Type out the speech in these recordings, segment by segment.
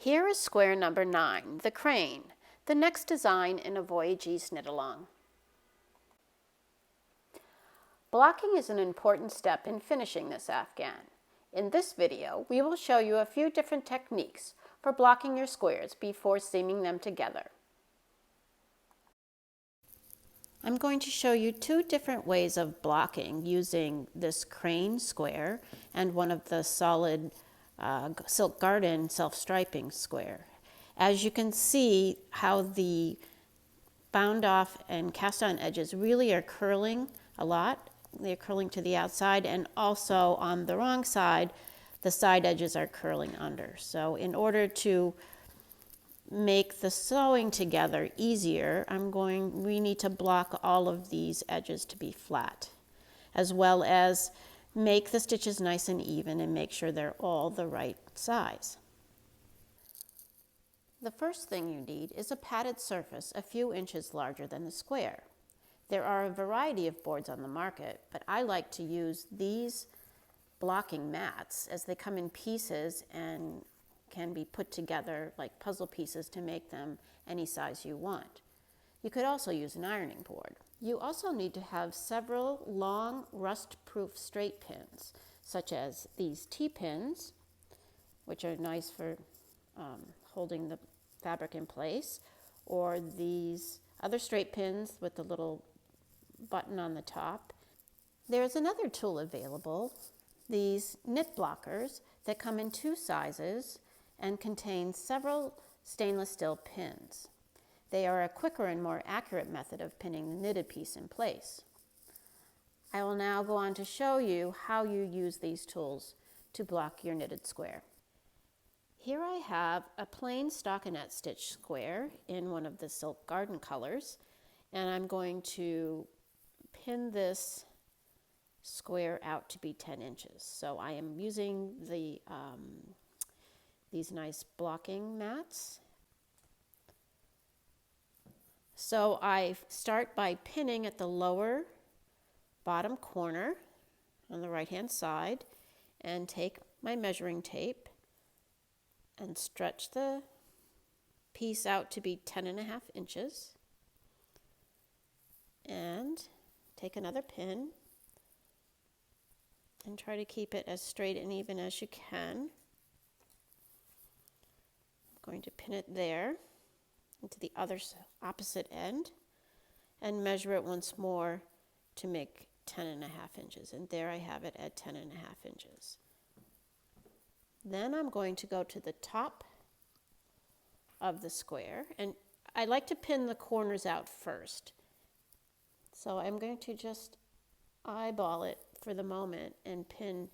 Here is square number 9, the crane, the next design in a Voyage East knit-along. Blocking is an important step in finishing this afghan. In this video, we will show you a few different techniques for blocking your squares before seaming them together. I'm going to show you 2 different ways of blocking using this crane square and one of the solid silk garden self-striping square. As you can see how the bound off and cast on edges really are curling a lot. They're curling to the outside, and also on the wrong side, the side edges are curling under. So in order to make the sewing together easier, we need to block all of these edges to be flat, as well as make the stitches nice and even and make sure they're all the right size. The first thing you need is a padded surface a few inches larger than the square. There are a variety of boards on the market, but I like to use these blocking mats as they come in pieces and can be put together like puzzle pieces to make them any size you want. You could also use an ironing board. You also need to have several long rust-proof straight pins, such as these T-pins, which are nice for holding the fabric in place, or these other straight pins with the little button on the top. There's another tool available, these knit blockers that come in 2 sizes and contain several stainless steel pins. They are a quicker and more accurate method of pinning the knitted piece in place. I will now go on to show you how you use these tools to block your knitted square. Here I have a plain stockinette stitch square in one of the silk garden colors, and I'm going to pin this square out to be 10 inches. So I am using these nice blocking mats. So I start by pinning at the lower bottom corner on the right hand side and take my measuring tape and stretch the piece out to be 10.5 inches and take another pin and try to keep it as straight and even as you can. I'm going to pin it there into the other opposite end and measure it once more to make 10.5 inches. And there I have it at 10.5 inches. Then I'm going to go to the top of the square, and I like to pin the corners out first. So I'm going to just eyeball it for the moment and pin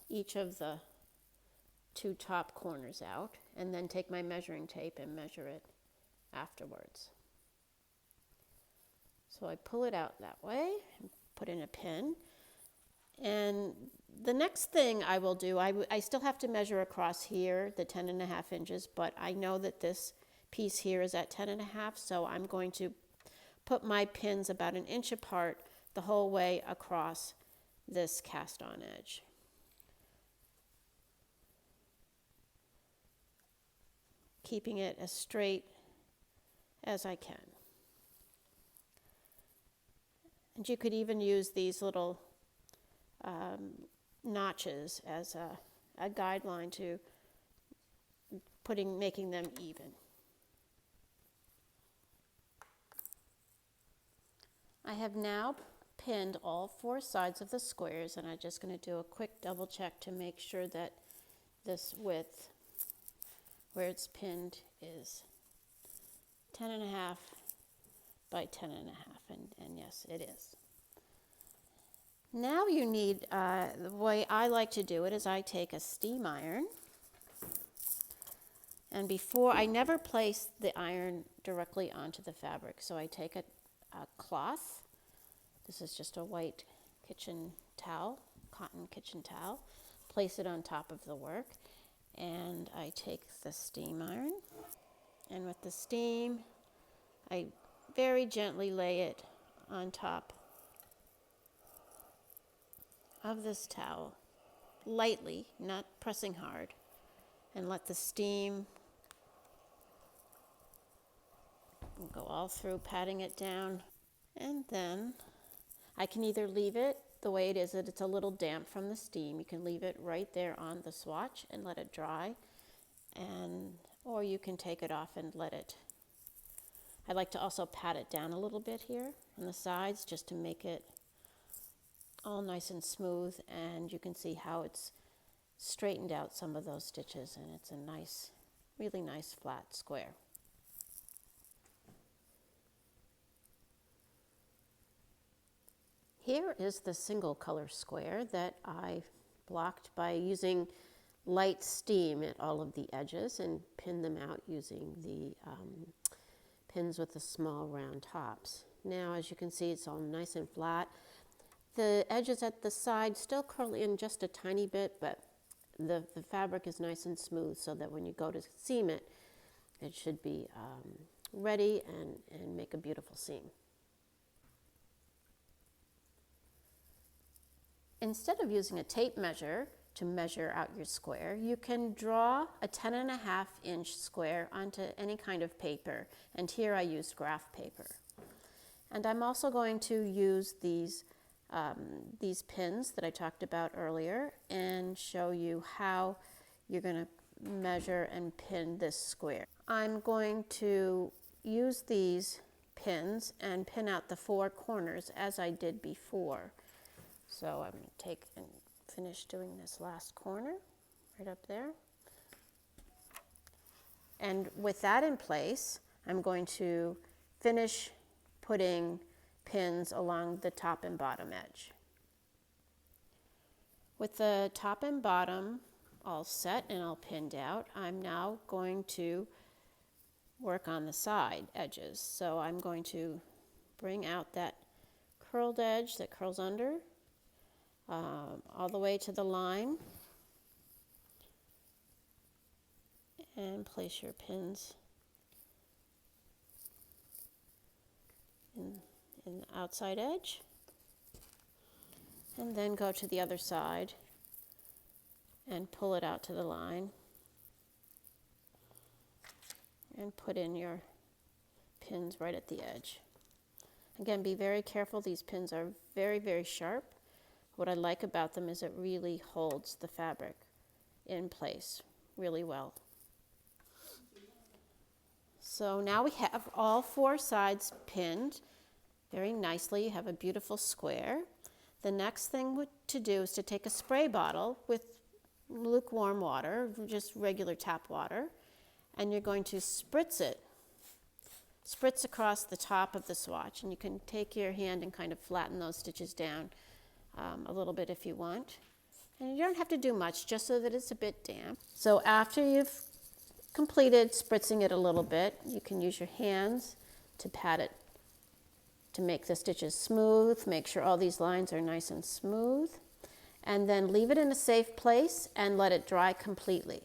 each of the 2 top corners out, and then take my measuring tape and measure it afterwards. So I pull it out that way and put in a pin. And the next thing I will do, I still have to measure across here the 10.5 inches, but I know that this piece here is at 10.5, so I'm going to put my pins about 1 inch apart the whole way across this cast on edge. Keeping it as straight as I can. And you could even use these little notches as a guideline to making them even. I have now pinned all 4 sides of the squares, and I'm just going to do a quick double check to make sure that this width where it's pinned is 10.5 by 10.5, and yes, it is. Now you need, the way I like to do it is I take a steam iron, and I never place the iron directly onto the fabric, so I take a cloth. This is just a white kitchen towel, cotton kitchen towel, place it on top of the work, and I take the steam iron, and with the steam I very gently lay it on top of this towel, lightly, not pressing hard, and let the steam go all through, patting it down. And then I can either leave it the way it is, that it's a little damp from the steam. You can leave it right there on the swatch and let it dry, or you can take it off and let it. I like to also pat it down a little bit here on the sides just to make it all nice and smooth, and you can see how it's straightened out some of those stitches, and it's a nice, really nice flat square. Here is the single color square that I blocked by using light steam at all of the edges and pinned them out using the pins with the small round tops. Now, as you can see, it's all nice and flat. The edges at the side still curl in just a tiny bit, but the fabric is nice and smooth so that when you go to seam it, it should be ready and make a beautiful seam. Instead of using a tape measure to measure out your square, you can draw a 10.5-inch square onto any kind of paper. And here I used graph paper. And I'm also going to use these pins that I talked about earlier and show you how you're going to measure and pin this square. I'm going to use these pins and pin out the 4 corners as I did before. So I'm going to take and finish doing this last corner right up there. And with that in place, I'm going to finish putting pins along the top and bottom edge. With the top and bottom all set and all pinned out, I'm now going to work on the side edges. So I'm going to bring out that curled edge that curls under all the way to the line, and place your pins in the outside edge, and then go to the other side and pull it out to the line and put in your pins right at the edge. Again, be very careful. These pins are very, very sharp. What I like about them is it really holds the fabric in place really well. So now we have all 4 sides pinned very nicely. You have a beautiful square. The next thing to do is to take a spray bottle with lukewarm water, just regular tap water, and you're going to spritz across the top of the swatch, and you can take your hand and kind of flatten those stitches down a little bit if you want. And you don't have to do much, just so that it's a bit damp. So after you've completed spritzing it a little bit, you can use your hands to pat it to make the stitches smooth. Make sure all these lines are nice and smooth. And then leave it in a safe place and let it dry completely.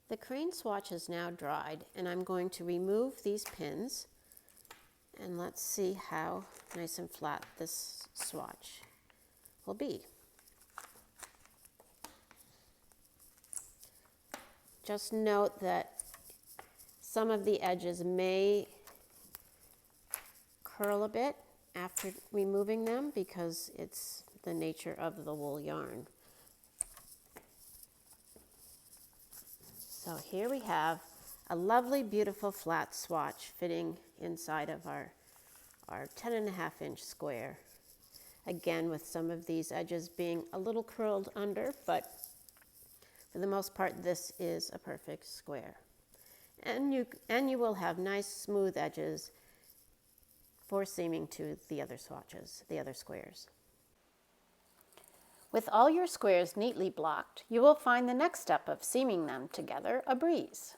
The crane swatch is now dried, and I'm going to remove these pins, and let's see how nice and flat this swatch will be. Just note that some of the edges may curl a bit after removing them because it's the nature of the wool yarn. So here we have a lovely, beautiful flat swatch fitting inside of our 10.5-inch square. Again, with some of these edges being a little curled under, but for the most part, this is a perfect square. And you will have nice, smooth edges for seaming to the other swatches, the other squares. With all your squares neatly blocked, you will find the next step of seaming them together a breeze.